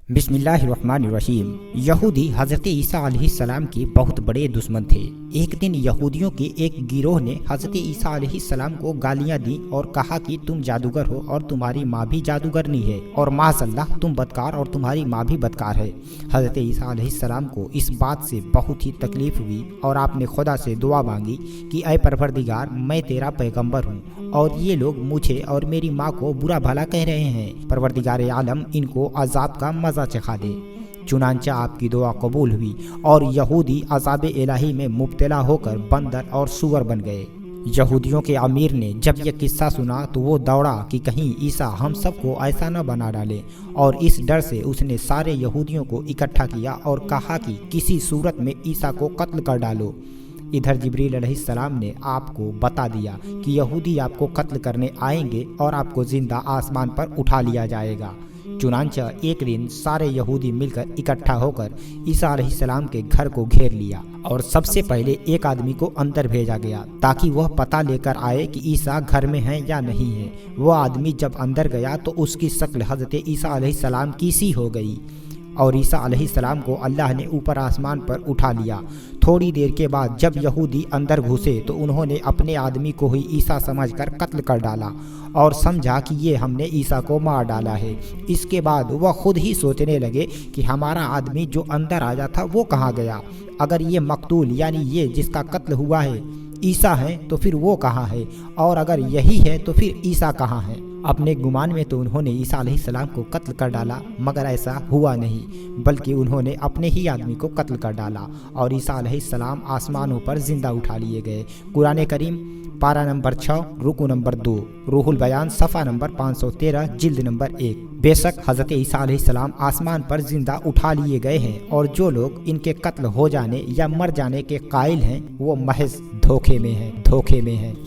बिस्मिल्लाहिर्रहमानिर्रहीम। यहूदी हज़रत ईसा अलैहिस्सलाम के बहुत बड़े दुश्मन थे। एक दिन यहूदियों के एक गिरोह ने हज़रत ईसा अलैहिस्सलाम को गालियां दी और कहा कि तुम जादूगर हो और तुम्हारी माँ भी जादूगरनी है, और माज़अल्लाह तुम बदकार और तुम्हारी माँ भी बदकार है। हज़रत ईसा अलैहिस्सलाम को इस बात से बहुत ही तकलीफ हुई और आपने खुदा से दुआ मांगी कि ऐ परवरदिगार, मैं तेरा पैगंबर हूँ और ये लोग मुझे और मेरी माँ को बुरा भला कह रहे हैं। परवरदिगार आलम इनको अजाब का मज़ा चखा दे। चुनांचे आपकी दुआ कबूल हुई और यहूदी अजाब इलाही में मुब्तला होकर बंदर और सूअर बन गए। यहूदियों के अमीर ने जब यह किस्सा सुना तो वो दौड़ा कि कहीं ईसा हम सबको ऐसा न बना डाले, और इस डर से उसने सारे यहूदियों को इकट्ठा किया और कहा कि किसी सूरत में ईसा को कत्ल कर डालो। इधर जिब्रील अलैहिस्सलाम ने आपको बता दिया कि यहूदी आपको कत्ल करने आएंगे और आपको जिंदा आसमान पर उठा लिया जाएगा। चुनांचे एक दिन सारे यहूदी मिलकर इकट्ठा होकर ईसा अलैहिस्सलाम के घर को घेर लिया और सबसे पहले एक आदमी को अंदर भेजा गया ताकि वह पता लेकर आए कि ईसा घर में है या नहीं है। वह आदमी जब अंदर गया तो उसकी शक्ल हज़रत ईसा अलैहिस्सलाम की सी हो गई और ईसा अलैहिस्सलाम को अल्लाह ने ऊपर आसमान पर उठा लिया। थोड़ी देर के बाद जब यहूदी अंदर घुसे तो उन्होंने अपने आदमी को ही ईसा समझकर कत्ल कर डाला और समझा कि ये हमने ईसा को मार डाला है। इसके बाद वह खुद ही सोचने लगे कि हमारा आदमी जो अंदर आया था वो कहाँ गया। अगर ये मकतूल यानी ये जिसका कत्ल हुआ है ईसा है तो फिर वो कहाँ है, और अगर यही है तो फिर ईसा कहाँ है। अपने गुमान में तो उन्होंने ईसा अलैहिस्सलाम को कत्ल कर डाला, मगर ऐसा हुआ नहीं, बल्कि उन्होंने अपने ही आदमी को कत्ल कर डाला और ईसा अलैहिस्सलाम आसमानों पर जिंदा उठा लिए गए। कुरान करीम पारा नंबर 6 रुकू नंबर 2 रूहुल बयान सफ़ा नंबर 513 जिल्द नंबर 1। बेशक हज़रत ईसा अलैहिस्सलाम आसमान पर जिंदा उठा लिए गए हैं, और जो लोग इनके कत्ल हो जाने या मर जाने के कायल हैं वो महज धोखे में हैं।